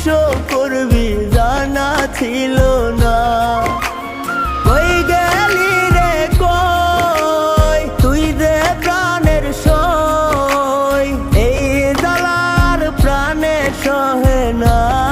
ধ্বংস করবি জানা ছিল না। কই গেলি রে কই তুই যে প্রাণের সই, এই জ্বালার প্রাণে সহে না।